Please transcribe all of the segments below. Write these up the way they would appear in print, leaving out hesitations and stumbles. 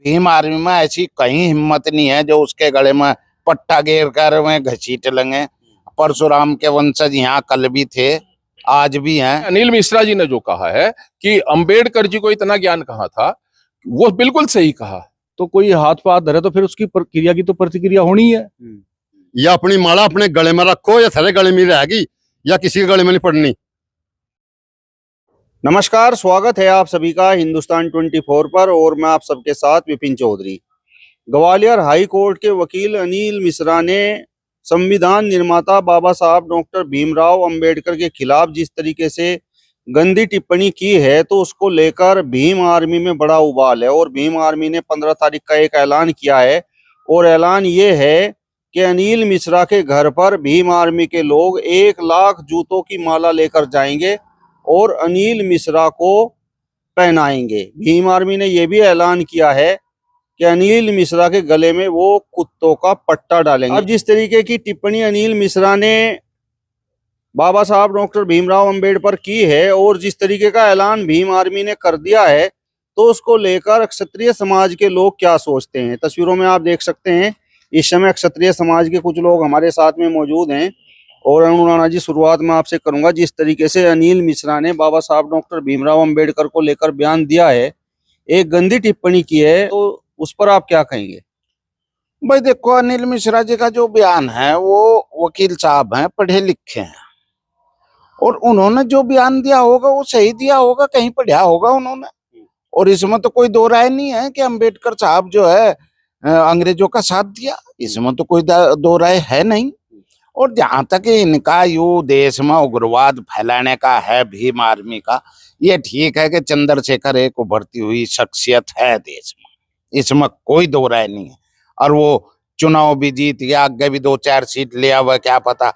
Bhim army में ऐसी कहीं हिम्मत नहीं है जो उसके गले में पट्टा घेर कर वह घसीट लेंगे। परशुराम के वंशज यहाँ कल भी थे, आज भी हैं। अनिल मिश्रा जी ने जो कहा है कि अंबेडकर जी को इतना ज्ञान कहाँ था, वो बिल्कुल सही कहा। तो कोई हाथ पाथ धरे तो फिर उसकी क्रिया की तो प्रतिक्रिया होनी है। या अपनी माला अपने गले में रखो या सारे गले में रहेगी या किसी के गले में नहीं पड़नी। नमस्कार, स्वागत है आप सभी का हिंदुस्तान 24 पर और मैं आप सबके साथ विपिन चौधरी। ग्वालियर हाई कोर्ट के वकील अनिल मिश्रा ने संविधान निर्माता बाबा साहब डॉक्टर भीमराव अंबेडकर के खिलाफ जिस तरीके से गंदी टिप्पणी की है, तो उसको लेकर भीम आर्मी में बड़ा उबाल है। और भीम आर्मी ने 15 तारीख का एक ऐलान किया है और ऐलान ये है कि अनिल मिश्रा के घर पर भीम आर्मी के लोग 1 लाख जूतों की माला लेकर जाएंगे और अनिल मिश्रा को पहनाएंगे। भीम आर्मी ने यह भी ऐलान किया है कि अनिल मिश्रा के गले में वो कुत्तों का पट्टा डालेंगे। अब जिस तरीके की टिप्पणी अनिल मिश्रा ने बाबा साहब डॉक्टर भीमराव अंबेडकर की है और जिस तरीके का ऐलान भीम आर्मी ने कर दिया है, तो उसको लेकर क्षत्रिय समाज के लोग क्या सोचते हैं। तस्वीरों में आप देख सकते हैं इस समय क्षत्रिय समाज के कुछ लोग हमारे साथ में मौजूद हैं। और अरुण राणा जी, शुरुआत में आपसे करूंगा, जिस तरीके से अनिल मिश्रा ने बाबा साहब डॉक्टर भीमराव अंबेडकर को लेकर बयान दिया है, एक गंदी टिप्पणी की है, तो उस पर आप क्या कहेंगे? भाई देखो, अनिल मिश्रा जी का जो बयान है वो वकील साहब हैं, पढ़े लिखे हैं, और उन्होंने जो बयान दिया होगा वो सही दिया होगा, कहीं पढ़ा होगा उन्होंने। और इसमें तो कोई दो राय नहीं है कि अंबेडकर साहब जो है अंग्रेजों का साथ दिया, इसमें तो कोई दो राय है नहीं। और जहां तक इनका यू देश में उग्रवाद फैलाने का है भीम आर्मी का, ये ठीक है कि चंद्रशेखर एक उभरती हुई शख्सियत है देश में, इसमें कोई दो राय नहीं है। और वो चुनाव भी जीत गया, आगे भी 2-4 सीट ले आवा, क्या पता,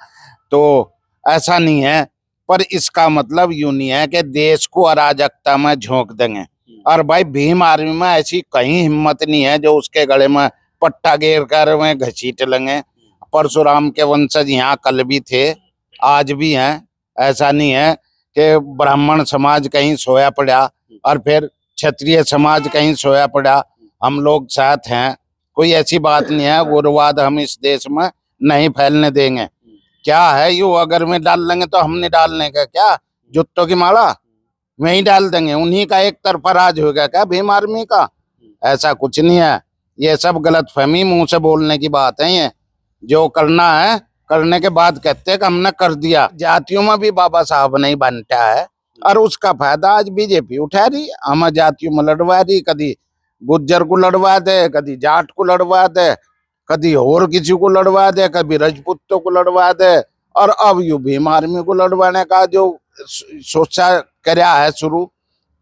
तो ऐसा नहीं है। पर इसका मतलब यूं नहीं है कि देश को अराजकता में झोंक देंगे। और भाई भीम आर्मी में ऐसी कहीं हिम्मत नहीं है जो उसके गले में पट्टा घेर कर वह घसीट लेंगे। परशुराम के वंशज यहाँ कल भी थे, आज भी हैं। ऐसा नहीं है कि ब्राह्मण समाज कहीं सोया पड़ा और फिर क्षत्रिय समाज कहीं सोया पड़ा। हम लोग साथ हैं, कोई ऐसी बात नहीं है। उग्रवाद हम इस देश में नहीं फैलने देंगे। क्या है यू, अगर में डाल लेंगे तो हमने डालने का क्या, जूतों की माला में ही डाल देंगे, उन्हीं का एक तरफा राज होगा क्या भीम आर्मी का? ऐसा कुछ नहीं है। ये सब गलतफहमी, मुंह से बोलने की बात है। ये जो करना है करने के बाद कहते हैं कि हमने कर दिया। जातियों में भी बाबा साहब नहीं बांटा है और उसका फायदा आज बीजेपी उठा रही। हम जातियों में लड़वा रही, कभी गुज्जर को लड़वा दे, कभी जाट को लड़वा दे, कभी और किसी को लड़वा दे, कभी राजपूतों को लड़वा दे, और अब यू भीम आर्मी को लड़वाने का जो सोचा कराया है शुरू।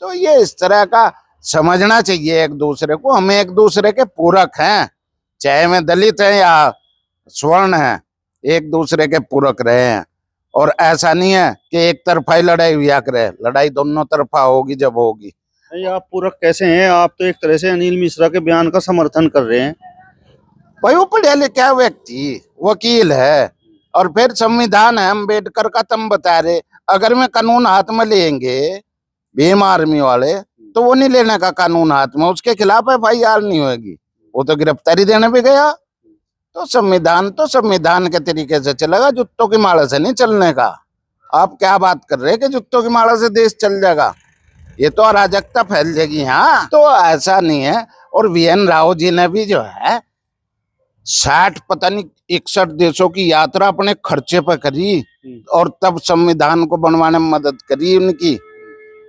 तो ये इस तरह का समझना चाहिए एक दूसरे को। हम एक दूसरे के पूरक हैं, चाहे में दलित हैं या स्वर्ण हैं, एक दूसरे के पूरक रहे हैं। और ऐसा नहीं है कि एक तरफा ही लड़ाई हुआ करे, लड़ाई दोनों तरफा होगी जब होगी। नहीं, आप पूरक कैसे हैं? आप तो एक तरह से अनिल मिश्रा के बयान का समर्थन कर रहे हैं। भाई वो पढ़े लिखा व्यक्ति वकील है और फिर संविधान है अम्बेडकर का, तुम बता रहे। अगर मैं कानून हाथ में लेंगे भीम आर्मी वाले, तो वो नहीं लेने का कानून हाथ में, उसके खिलाफ FIR नहीं होगी, वो तो गिरफ्तारी देने भी गया। तो संविधान के तरीके से चलेगा, जूतों की माला से नहीं चलने का। आप क्या बात कर रहे हैं कि जूतों की माला से देश चल जाएगा? ये तो अराजकता फैल जाएगी। हाँ, तो ऐसा नहीं है। और VN राव जी ने भी जो है 60 पता नहीं 61 देशों की यात्रा अपने खर्चे पर करी और तब संविधान को बनवाने में मदद करी उनकी।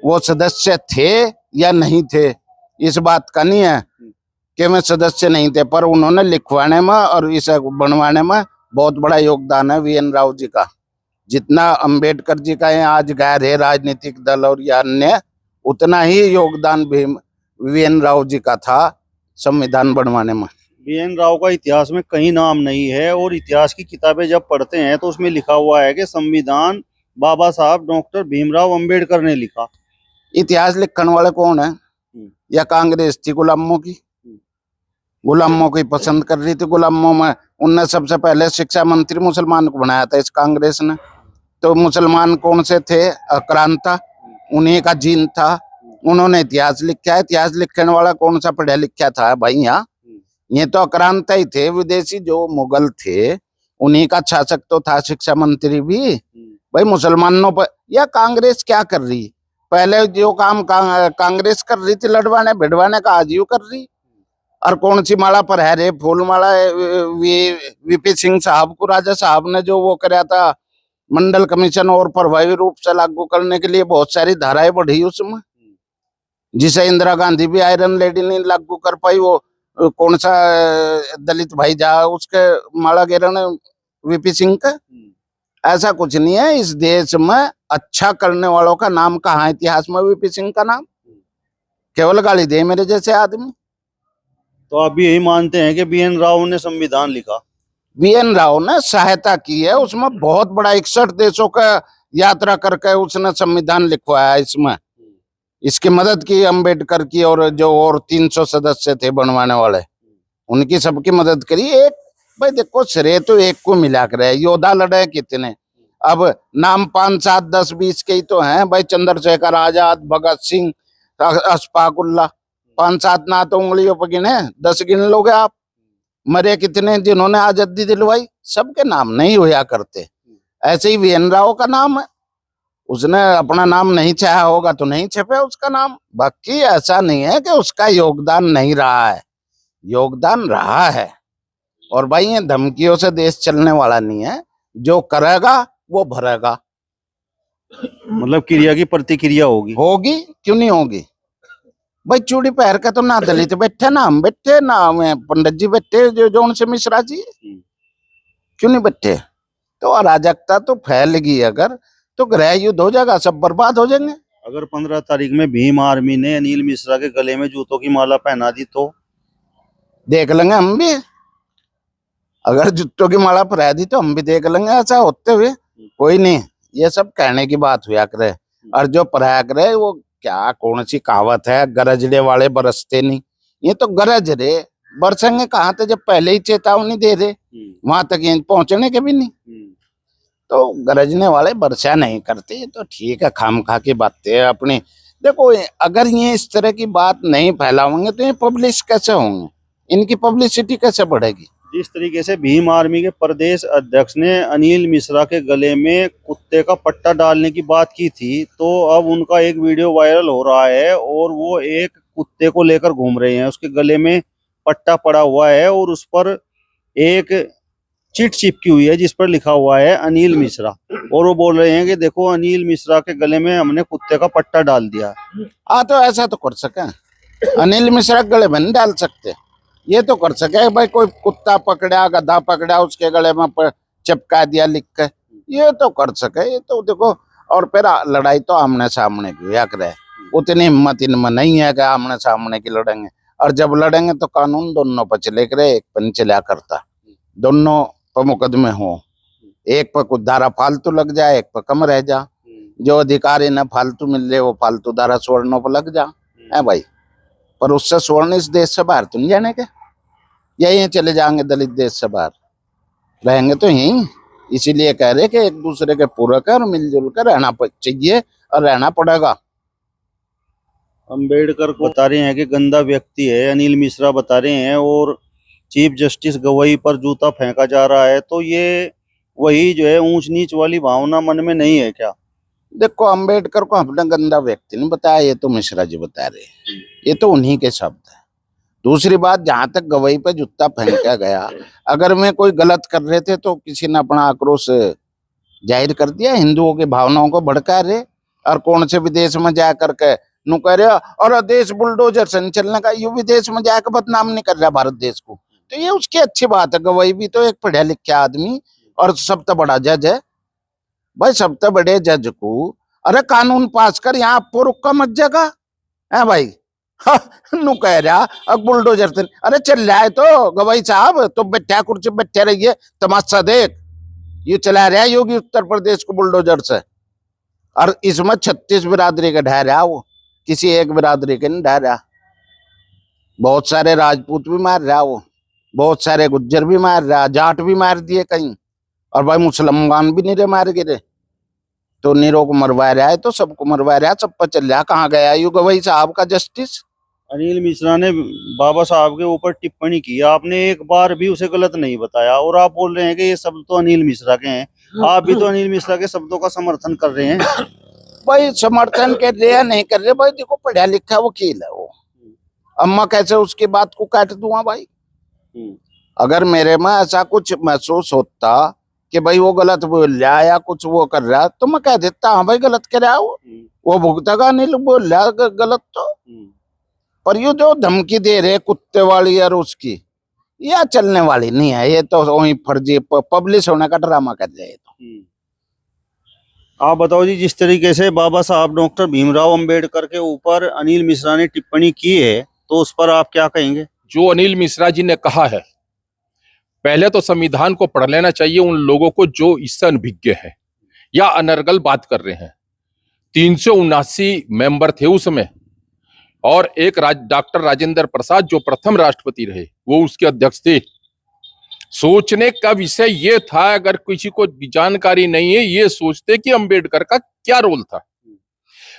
वो सदस्य थे या नहीं थे, इस बात का नहीं है कि मैं सदस्य नहीं थे, पर उन्होंने लिखवाने में और इसे बनवाने में बहुत बड़ा योगदान है VN राव जी का। जितना अंबेडकर जी का है आज गैर है राजनीतिक दल और या अन्य, उतना ही योगदान VN राव जी का था संविधान बनवाने में। VN राव का इतिहास में कहीं नाम नहीं है, और इतिहास की किताबें जब पढ़ते हैं तो उसमें लिखा हुआ है कि संविधान बाबा साहब डॉक्टर भीमराव अंबेडकर ने लिखा। इतिहास लिखने वाले कौन है? या कांग्रेस थी गुलामों की, गुलामों की पसंद कर रही थी। गुलामों में उनने सबसे पहले शिक्षा मंत्री मुसलमान को बनाया था इस कांग्रेस ने। तो मुसलमान कौन से थे? आक्रांता, उन्हीं का जीन था, उन्होंने इतिहास लिखा है। इतिहास लिखने वाला कौन सा पढ़ा लिखा था भाई यहाँ? ये तो आक्रांता ही थे, विदेशी जो मुगल थे उन्हीं का शासक तो था, शिक्षा मंत्री भी भाई मुसलमानों पर। या कांग्रेस क्या कर रही? पहले जो काम कांग्रेस कर रही थी लड़वाने भिड़वाने का, आज यू कर रही। और कौन सी माला पर है रे? फूल माला। वीपी सिंह साहब को राजा साहब ने जो वो कराया था मंडल कमीशन और प्रभावी रूप से लागू करने के लिए, बहुत सारी धाराएं बढ़ी उसमें, जिसे इंदिरा गांधी भी आयरन लेडी नहीं लागू कर पाई। वो कौन सा दलित भाई जा उसके माला गिरन वीपी सिंह का। ऐसा कुछ नहीं है इस देश में। अच्छा करने वालों का नाम कहाँ है इतिहास में? वीपी सिंह का नाम केवल गाली दे मेरे जैसे आदमी। तो आप भी यही मानते हैं कि बीएन राव ने संविधान लिखा? वीएन राव ने सहायता की है उसमें, बहुत बड़ा 61 देशों का यात्रा करके उसने संविधान लिखवाया। इसमें इसकी मदद की अंबेडकर की, और जो और 300 सदस्य थे बनवाने वाले, उनकी सबकी मदद करी। एक भाई देखो श्रेय तो एक को मिला कर है। योद्धा लड़े कितने, अब नाम 5, 7, 10, 20 के ही तो हैं भाई। चंद्रशेखर आजाद, भगत सिंह, अशफाक उल्लाह, 5, 7 ना तो उंगलियों पर गिने, 10 गिन लोगे आप। मरे कितने जिन्होंने आजादी दिलवाई, सबके नाम नहीं हुआ करते। ऐसे ही वीएन राव का नाम है, उसने अपना नाम नहीं चाहा होगा तो नहीं छपे उसका नाम। बाकी ऐसा नहीं है कि उसका योगदान नहीं रहा है, योगदान रहा है। और भाई ये धमकियों से देश चलने वाला नहीं है, जो करेगा वो भरेगा। मतलब क्रिया की प्रतिक्रिया होगी? होगी, क्यों नहीं होगी भाई? चूड़ी पहन के तो ना दलित बैठे, ना हम बैठे, ना पंडित जी बैठे, जो जौन से मिश्रा जी, क्यों नहीं बैठे? तो अराजकता तो फैलेगी अगर, तो गृह युद्ध हो जाएगा, सब बर्बाद हो जाएंगे। अगर 15 तारीख में भीम आर्मी ने अनिल मिश्रा के गले में जूतों की माला पहना दी तो देख लेंगे हम भी। अगर जूतों की माला पहना दी तो हम भी देख लेंगे ऐसा होते हुए। कोई नहीं, ये सब कहने की बात हुआ करे। और जो पढ़ाया करे वो क्या, कौन सी कहावत है, गरजने वाले बरसते नहीं। ये तो गरज रहे, बरसेंगे कहाँ थे जब पहले ही चेतावनी दे रहे, वहां तक ये पहुंचने के भी नहीं। तो गरजने वाले वर्षा नहीं करते, तो ठीक है, खामखा की बातें अपनी। देखो अगर ये इस तरह की बात नहीं फैलाओगे तो ये पब्लिश कैसे होंगे, इनकी पब्लिसिटी कैसे बढ़ेगी? जिस तरीके से भीम आर्मी के प्रदेश अध्यक्ष ने अनिल मिश्रा के गले में कुत्ते का पट्टा डालने की बात की थी, तो अब उनका एक वीडियो वायरल हो रहा है और वो एक कुत्ते को लेकर घूम रहे हैं। उसके गले में पट्टा पड़ा हुआ है और उस पर एक चिट चिपकी हुई है जिस पर लिखा हुआ है अनिल मिश्रा, और वो बोल रहे हैं कि देखो अनिल मिश्रा के गले में हमने कुत्ते का पट्टा डाल दिया। तो ऐसा तो कर सके, अनिल मिश्रा गले में नहीं डाल सकते, ये तो कर सके भाई। कोई कुत्ता पकड़ा, गधा पकड़ा, उसके गले में चिपका दिया लिख के, ये तो कर सके। ये तो देखो, और फिर लड़ाई तो आमने सामने की या करे, उतनी हिम्मत इनमें नहीं है कि आमने सामने की लड़ेंगे। और जब लड़ेंगे तो कानून दोनों पर चले करे, एक पर चला करता, दोनों पर मुकदमे हो। एक पर कुछ धारा फालतू लग जाए, एक पर कम रह जा। जो अधिकारी न फालतू मिल रहे वो फालतू धारा स्वर्णों पर लग जा है भाई। पर उससे स्वर्ण इस देश से बाहर तो नहीं जाने के, यही चले जाएंगे दलित देश से बाहर, रहेंगे तो यहीं। इसीलिए कह रहे कि एक दूसरे के पूरक है और मिलजुल कर रहना चाहिए और रहना पड़ेगा। अंबेडकर को बता रहे हैं कि गंदा व्यक्ति है, अनिल मिश्रा बता रहे हैं, और चीफ जस्टिस गवई पर जूता फेंका जा रहा है। तो ये वही जो है ऊंच नीच वाली भावना मन में नहीं है क्या? देखो अंबेडकर को अपना गंदा व्यक्ति नहीं बताया, ये तो मिश्रा जी बता रहे हैं, ये तो उन्हीं के शब्द है। दूसरी बात, जहां तक गवई पे जूता फेंका गया, अगर मैं कोई गलत कर रहे थे तो किसी ने अपना आक्रोश जाहिर कर दिया, हिंदुओं की भावनाओं को भड़का रहे। और कौन से विदेश में जा करके नु कह रहे और देश बुलडोजर संचलन का, यू विदेश में जाकर बदनाम नहीं कर रहा भारत देश को, तो ये उसकी अच्छी बात है। गवई भी तो एक पढ़ा लिखा आदमी और सबसे बड़ा जज है भाई। सबसे बड़े जज को अरे कानून पास कर, यहाँ आपको रुका मत जगह है भाई। नु कह रहा अब बुलडोजर से, अरे चल रहा है तो गवाई साहब, तो बैठा कुर्सी बैठे रहिए, तमाशा देख, ये चला रहा है योगी उत्तर प्रदेश को बुलडोजर से। और इसमें 36 बिरादरी का ढह रहा, वो किसी एक बिरादरी के नहीं ढह रहा। बहुत सारे राजपूत भी मार रहा वो, बहुत सारे गुज्जर भी मार रहा, जाट भी मार दिए कहीं, और भाई मुसलमान भी नहीं रे मार गिरे। तो नीरो को मरवा रहा है तो सबको मरवा रहा है, सब पर चल रहा। कहाँ गया यू गवई साहब का जस्टिस? अनिल मिश्रा ने बाबा साहब के ऊपर टिप्पणी की, आपने एक बार भी उसे गलत नहीं बताया और आप बोल रहे हैं कि ये शब्द तो अनिल मिश्रा के हैं। आप भी तो अनिल मिश्रा के शब्दों का समर्थन कर रहे हैं। भाई समर्थन कर रहे या नहीं कर रहे, भाई देखो पढ़ा लिखा वकील है वो। अम्मा कैसे उसकी बात को काट दूंगा भाई? अगर मेरे में ऐसा कुछ महसूस होता कि भाई वो गलत बोल रहा है या कुछ वो कर रहा है तो मैं कह देता हाँ भाई गलत कर रहा है वो भुगतेगा। अनिल बोल रहा है गलत तो, पर ये जो धमकी दे रहे कुत्ते वाली और उसकी, यह चलने वाली नहीं है। ये तो वही फर्जी पब्लिश होने का ड्रामा कर रहे हैं। आप बताओ जी, जिस तरीके से बाबा साहब डॉक्टर भीमराव अंबेडकर के ऊपर अनिल मिश्रा ने टिप्पणी की है तो उस पर आप क्या कहेंगे? जो अनिल मिश्रा जी ने कहा है, पहले तो संविधान को पढ़ लेना चाहिए उन लोगों को जो इससे अनभिज्ञ है या अनर्गल बात कर रहे हैं। 379 मेंबर थे उसमें और एक डॉक्टर राजेंद्र प्रसाद जो प्रथम राष्ट्रपति रहे वो उसके अध्यक्ष थे। सोचने का विषय ये था, अगर किसी को जानकारी नहीं है ये सोचते कि अंबेडकर का क्या रोल था।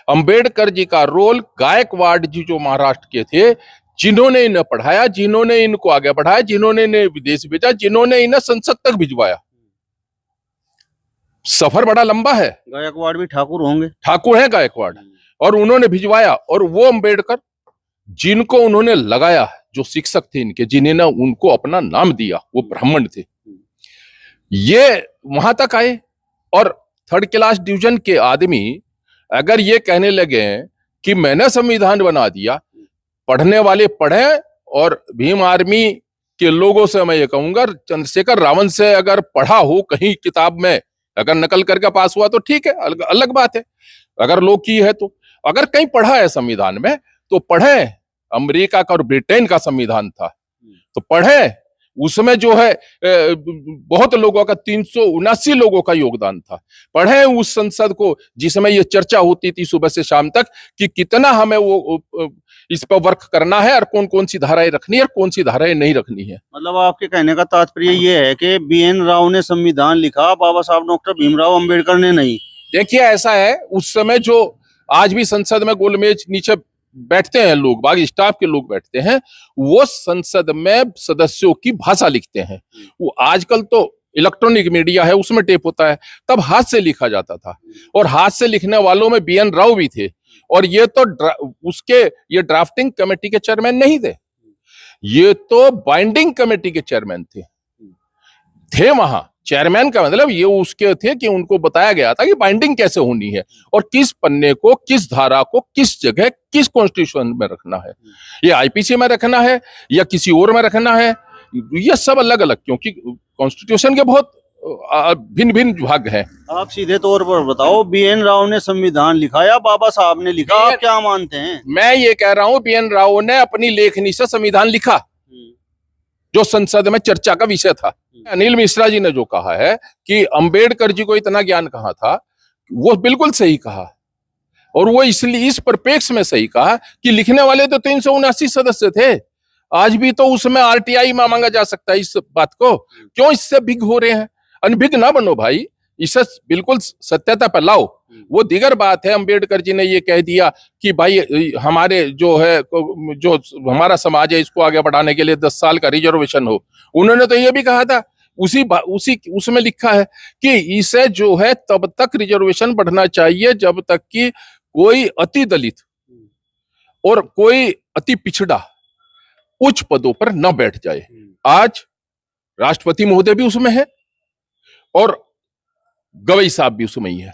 अंबेडकर जी का रोल गायकवाड़ जी जो महाराष्ट्र के थे, जिन्होंने इन्हें पढ़ाया, जिन्होंने इनको आगे बढ़ाया, जिन्होंने इन्हें विदेश भेजा, जिन्होंने इन्हें संसद तक भिजवाया। सफर बड़ा लंबा है। गायकवाड़ भी ठाकुर होंगे, ठाकुर है गायकवाड़, और उन्होंने भिजवाया। और वो अंबेडकर जिनको उन्होंने लगाया, जो शिक्षक थे इनके, जिन्होंने उनको अपना नाम दिया, वो ब्राह्मण थे, ये वहां तक आए। और थर्ड क्लास डिवीजन के आदमी अगर ये कहने लगे कि मैंने संविधान बना दिया, पढ़ने वाले पढ़े। और भीम आर्मी के लोगों से मैं ये कहूंगा, चंद्रशेखर रावण से अगर पढ़ा हो कहीं किताब में, अगर नकल करके पास हुआ तो ठीक है, अलग बात है। अगर लोग की है तो, अगर कहीं पढ़ा है संविधान में तो पढ़े। अमेरिका का और ब्रिटेन का संविधान था तो पढ़े, उसमें जो है बहुत लोगों का 379 लोगों का योगदान था। पढ़े उस संसद को जिसमें ये चर्चा होती थी सुबह से शाम तक कि कितना हमें वो इस पर वर्क करना है और कौन कौन सी धाराएं रखनी है और कौन सी धाराएं नहीं रखनी है। मतलब आपके कहने का तात्पर्य ये है कि BN राव ने संविधान लिखा, बाबा साहब डॉक्टर भीमराव अंबेडकर ने नहीं। देखिए ऐसा है, उस समय जो आज भी संसद में गोलमेज नीचे बैठते हैं लोग, बाकी स्टाफ के लोग बैठते हैं, वो संसद में सदस्यों की भाषा लिखते हैं। वो आजकल तो इलेक्ट्रॉनिक मीडिया है, उसमें टेप होता है, तब हाथ से लिखा जाता था। और हाथ से लिखने वालों में BN राव भी थे। और ये तो ये ड्राफ्टिंग कमेटी के चेयरमैन नहीं थे, ये तो बाइंडिंग कमेटी के चेयरमैन थे वहां। चेयरमैन का मतलब ये उसके थे कि उनको बताया गया था कि बाइंडिंग कैसे होनी है और किस पन्ने को, किस धारा को, किस जगह, किस कॉन्स्टिट्यूशन में रखना है, ये IPC में रखना है या किसी और में रखना है, ये सब अलग अलग, क्योंकि कॉन्स्टिट्यूशन के बहुत भिन्न भिन्न भाग हैं। आप सीधे तौर पर बताओ, BN राव ने संविधान लिखा या बाबा साहब ने लिखा? आप क्या मानते हैं? मैं ये कह रहा हूं BN राव ने अपनी लेखनी से संविधान लिखा जो संसद में चर्चा का विषय था। अनिल मिश्रा जी ने जो कहा है कि अंबेडकर जी को इतना ज्ञान कहाँ था, वो बिल्कुल सही कहा। और वो इसलिए इस परिप्रेक्ष्य में सही कहा कि लिखने वाले तो 379 सदस्य थे। आज भी तो उसमें RTI मांगा जा सकता है इस बात को। क्यों इससे भिग हो रहे हैं? अनभिज्ञ ना बनो भाई, इसे बिल्कुल सत्यता पर लाओ। वो दीगर बात है, अंबेडकर जी ने ये कह दिया कि भाई हमारे जो है, जो हमारा समाज है, इसको आगे बढ़ाने के लिए 10 साल का रिजर्वेशन हो। उन्होंने तो ये भी कहा था, उसमें लिखा है कि इसे जो है तब तक रिजर्वेशन बढ़ना चाहिए जब तक कि कोई अति दलित और कोई अति पिछड़ा उच्च पदों पर न बैठ जाए। आज राष्ट्रपति महोदय भी उसमें है और गवई साहब भी उसमें ही है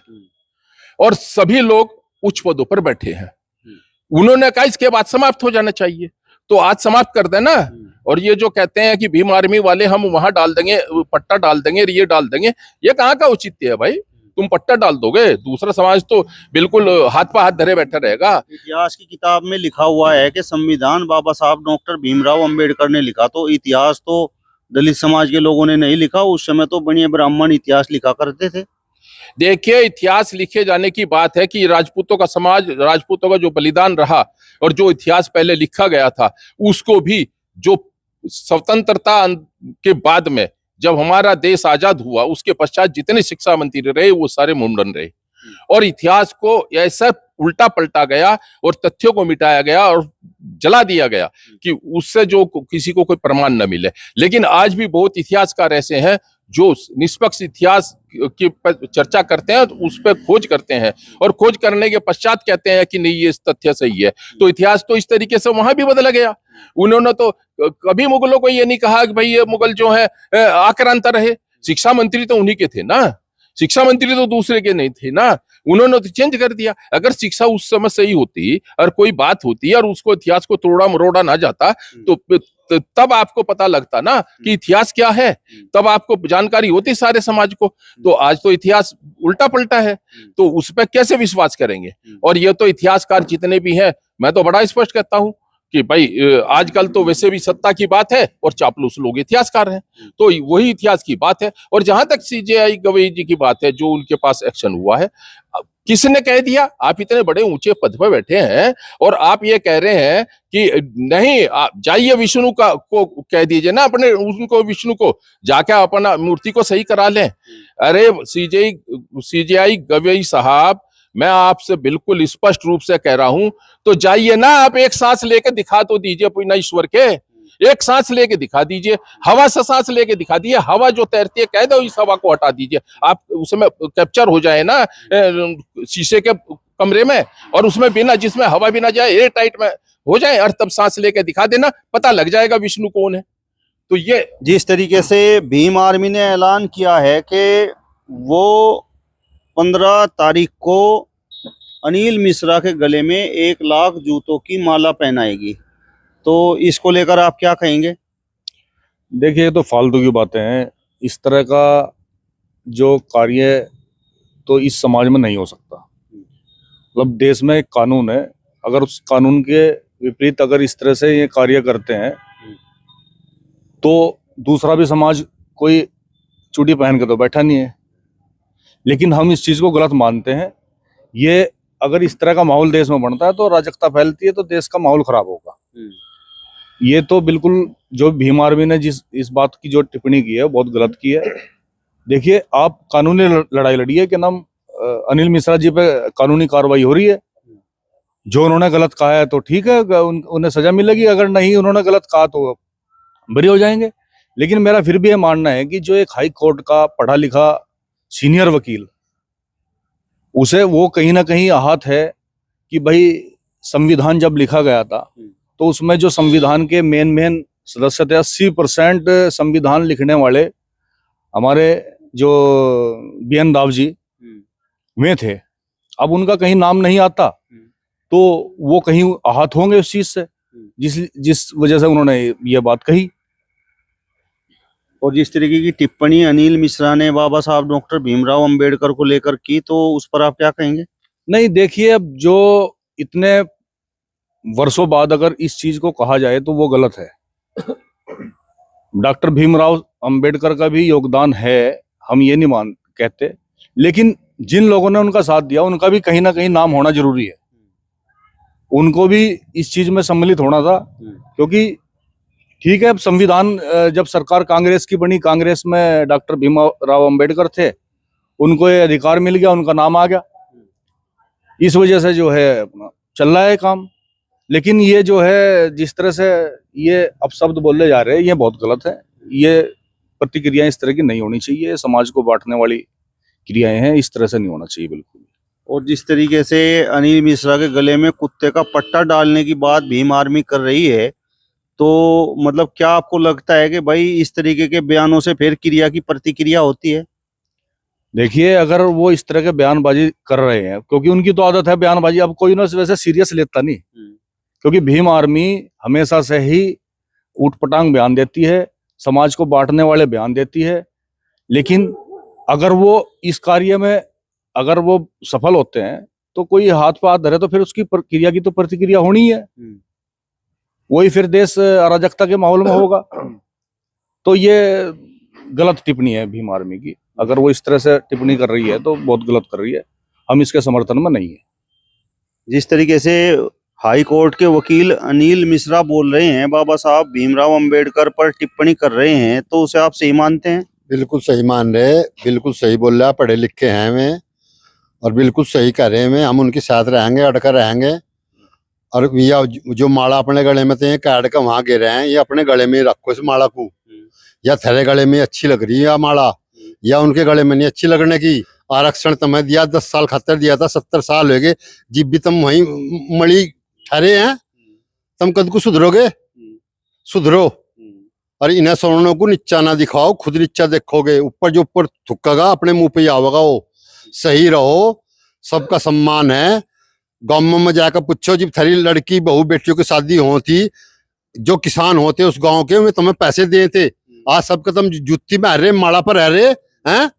और सभी लोग उच्च पदों पर बैठे हैं। उन्होंने कहा इसके बाद समाप्त हो जाना चाहिए, तो आज समाप्त कर देना। और ये जो कहते हैं कि भीम आर्मी वाले हम वहां डाल देंगे, पट्टा डाल देंगे, ये डाल देंगे, ये कहाँ का औचित्य है भाई? तुम पट्टा डाल दोगे, दूसरा समाज तो बिल्कुल हाथ पर हाथ धरे बैठा रहेगा। इतिहास की किताब में लिखा हुआ है कि संविधान बाबा साहब डॉक्टर भीमराव अंबेडकर ने लिखा, तो इतिहास तो दलित समाज के लोगों ने नहीं लिखा। उस समय तो बनिए ब्राह्मण इतिहास लिखा करते थे। देखिए, इतिहास लिखे जाने की बात है कि राजपूतों का समाज, राजपूतों का जो बलिदान रहा और जो इतिहास पहले लिखा गया था, उसको भी जो स्वतंत्रता के बाद में जब हमारा देश आजाद हुआ उसके पश्चात जितने शिक्षा मंत्री रहे वो सारे मुंडन रहे। और इतिहास को ऐसा उल्टा पलटा गया और तथ्यों को मिटाया गया और जला दिया गया कि उससे जो किसी को कोई प्रमाण न मिले। लेकिन आज भी बहुत इतिहासकार ऐसे हैं जो निष्पक्ष इतिहास की चर्चा करते हैं, तो उस पर खोज करते हैं और खोज करने के पश्चात कहते हैं कि नहीं ये तथ्य सही है। तो इतिहास तो इस तरीके से वहां भी बदला गया। उन्होंने तो कभी मुगलों को ये नहीं कहा कि भाई ये मुगल जो है आक्रांता रहे। शिक्षा मंत्री तो उन्हीं के थे ना, शिक्षा मंत्री तो दूसरे के नहीं थे ना, उन्होंने तो चेंज कर दिया। अगर शिक्षा उस समय सही होती और कोई बात होती और उसको इतिहास को तोड़ा मरोड़ा ना जाता तो तब आपको पता लगता ना कि इतिहास क्या है, तब आपको जानकारी होती सारे समाज को। तो आज तो इतिहास उल्टा पलटा है, तो उस पर कैसे विश्वास करेंगे। और ये तो इतिहासकार जितने भी हैं, मैं तो बड़ा स्पष्ट कहता हूं कि भाई आजकल तो वैसे भी सत्ता की बात है और चापलूस लोग इतिहासकार हैं, तो वही इतिहास की बात है। और जहां तक सीजेआई गवई जी की बात है, जो उनके पास एक्शन हुआ है, किसने कह दिया? आप इतने बड़े ऊंचे पद पर बैठे हैं और आप ये कह रहे हैं कि नहीं, आप जाइए विष्णु का को कह दीजिए ना, अपने उनको विष्णु को जाके अपना मूर्ति को सही करा लें। अरे सीजेआई गवई साहब, मैं आपसे बिल्कुल स्पष्ट रूप से कह रहा हूं, तो जाइए ना, आप एक सांस लेके दिखा तो दीजिए अपना ईश्वर के, एक सांस लेके दिखा दीजिए, हवा से सांस लेके दिखा दीजिए। हवा जो तैरती है कह दो इस हवा को हटा दीजिए, आप उसमें कैप्चर हो जाए ना शीशे के कमरे में, और उसमें बिना, जिसमें हवा भी ना जाए, एयर टाइट में हो जाए, और तब सांस लेके दिखा देना, पता लग जाएगा विष्णु कौन है। तो ये जिस तरीके से भीम आर्मी ने ऐलान किया है कि वो 15 तारीख को अनिल मिश्रा के गले में 1 लाख जूतों की माला पहनाएगी, तो इसको लेकर आप क्या कहेंगे? देखिए, ये तो फालतू की बातें हैं। इस तरह का जो कार्य तो इस समाज में नहीं हो सकता। मतलब देश में एक कानून है, अगर उस कानून के विपरीत अगर इस तरह से ये कार्य करते हैं तो दूसरा भी समाज कोई चूड़ी पहन के तो बैठा नहीं है। लेकिन हम इस चीज को गलत मानते हैं। ये अगर इस तरह का माहौल देश में बनता है तो अराजकता फैलती है, तो देश का माहौल खराब होगा। ये तो बिल्कुल जो भीम आर्मी ने जिस इस बात की जो टिप्पणी की है बहुत गलत की है। देखिए, आप कानूनी लड़ाई लड़िए कि नाम अनिल मिश्रा जी पे कानूनी कार्रवाई हो रही है। जो उन्होंने गलत कहा है तो ठीक है, उन्हें सजा मिलेगी। अगर नहीं उन्होंने गलत कहा तो बरी हो जाएंगे। लेकिन मेरा फिर भी ये मानना है कि जो एक हाई कोर्ट का पढ़ा लिखा सीनियर वकील, उसे वो कहीं ना कहीं आहत है कि भाई संविधान जब लिखा गया था तो उसमें जो संविधान के मेन सदस्य थे, 80% संविधान लिखने वाले हमारे जो BN राव जी वे थे। अब उनका कहीं नाम नहीं आता तो वो कहीं आहत होंगे उस चीज से, जिस वजह से उन्होंने ये बात कही। और जिस तरीके की टिप्पणी अनिल मिश्रा ने बाबा साहब डॉक्टर भीमराव अंबेडकर को लेकर की, तो उस पर आप क्या कहेंगे? नहीं, देखिए, अब जो इतने वर्षों बाद अगर इस चीज को कहा जाए तो वो गलत है। डॉक्टर भीमराव अंबेडकर का भी योगदान है, हम ये नहीं कहते, लेकिन जिन लोगों ने उनका साथ दिया उनका भी कहीं ना कहीं नाम होना जरूरी है। उनको भी इस चीज में सम्मिलित होना था, क्योंकि ठीक है, अब संविधान जब सरकार कांग्रेस की बनी, कांग्रेस में डॉक्टर भीमराव अंबेडकर थे, उनको ये अधिकार मिल गया, उनका नाम आ गया, इस वजह से जो है चल रहा है काम। लेकिन ये जो है जिस तरह से ये अपशब्द बोले जा रहे हैं, ये बहुत गलत है। ये प्रतिक्रियाएं इस तरह की नहीं होनी चाहिए, समाज को बांटने वाली क्रियाएं हैं, इस तरह से नहीं होना चाहिए बिल्कुल। और जिस तरीके से अनिल मिश्रा के गले में कुत्ते का पट्टा डालने की बात भीम आर्मी कर रही है, तो मतलब क्या आपको लगता है कि भाई इस तरीके के बयानों से फिर क्रिया की प्रतिक्रिया होती है? देखिए, अगर वो इस तरह के बयानबाजी कर रहे हैं, क्योंकि उनकी तो आदत है बयानबाजी, अब कोई ना वैसे सीरियस लेता नहीं, क्योंकि भीम आर्मी हमेशा से ही ऊटपटांग बयान देती है, समाज को बांटने वाले बयान देती है। लेकिन अगर वो इस कार्य में अगर वो सफल होते हैं तो कोई हाथ पे हाथ धरे तो फिर उसकी क्रिया की तो प्रतिक्रिया होनी है। वही फिर देश अराजकता के माहौल में होगा। तो ये गलत टिप्पणी है भीम आर्मी की। अगर वो इस तरह से टिप्पणी कर रही है तो बहुत गलत कर रही है, हम इसके समर्थन में नहीं है। जिस तरीके से हाई कोर्ट के वकील अनिल मिश्रा बोल रहे हैं, बाबा साहब भीमराव अंबेडकर पर टिप्पणी कर रहे हैं, तो उसे आप सही मानते हैं? बिल्कुल सही मान रहे, बिल्कुल सही बोल रहा, पढ़े लिखे हैं वे। और बिल्कुल सही कह रहे हैं, हम उनके साथ रहेंगे, अड़कर रहेंगे। और या जो माला अपने गले में थे काट के वहां गिरे हैं, ये अपने गले में ही रखो इस माला को। या तेरे गले में अच्छी लग रही है माला, या उनके गले में नहीं अच्छी लगने की। आरक्षण तुम्हें दिया 10 साल खातर दिया था, 70 साल हो गए, जब भी तुम वहीं मड़ी ठहरे हैं, तुम कद को सुधरोगे? सुधरो। और इन्हें सोनों को नीचा ना दिखाओ, खुद नीचा देखोगे, ऊपर जो ऊपर थुकेगा अपने मुंह पे ही आवेगा वो। सही रहो, सबका सम्मान है। गाँव में जाकर पूछो, जब थारी लड़की बहू बेटियों की शादी हो थी, जो किसान होते उस गांव के, वे तुम्हें पैसे दिए थे। आज सबका तुम जुत्ती में रहे, माला पर रह रहे हैं।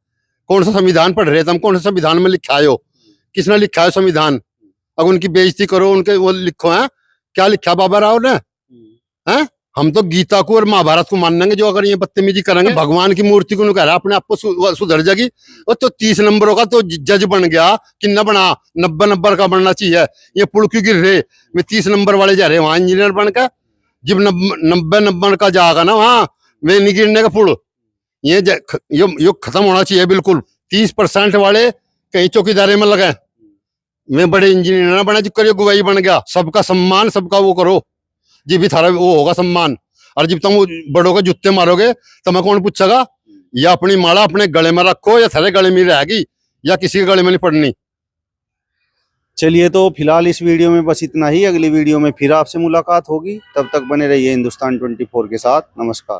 कौन सा संविधान पढ़ रहे तुम? कौन सा संविधान में लिखा है? किसने लिखा है संविधान? अब उनकी बेइज्जती करो, उनके वो लिखो है क्या लिखा बाबा राव ने? हैं? हम तो गीता को और महाभारत को मानेंगे, जो अगर ये बदतमीजी करेंगे। भगवान की मूर्ति को कह रहा अपने आप को सुधर जाएगी। वो तो 30 नंबरों का तो जज बन गया, कितना बना? 90 नंबर का बनना चाहिए। ये पुल क्यों गिर रहे? वे 30 नंबर वाले जा रहे वहां इंजीनियर बनकर। जब 90 नंबर का जाएगा ना वहां, वे नहीं गिरने का पुल। ये खत्म होना चाहिए बिल्कुल। 30% वाले कहीं चौकीदारी में लगे, मैं बड़े इंजीनियर ना बने, जो करियो गवाही बन गया। सबका सम्मान, सबका वो करो, जी भी थारा वो होगा सम्मान। और जब तुम बड़ों के जूते मारोगे तो मैं कौन पूछेगा? या अपनी माला अपने गले में रखो, या थारे गले में रहेगी, या किसी के गले में नहीं पड़नी। चलिए, तो फिलहाल इस वीडियो में बस इतना ही। अगली वीडियो में फिर आपसे मुलाकात होगी, तब तक बने रहिए हिंदुस्तान 24 के साथ। नमस्कार।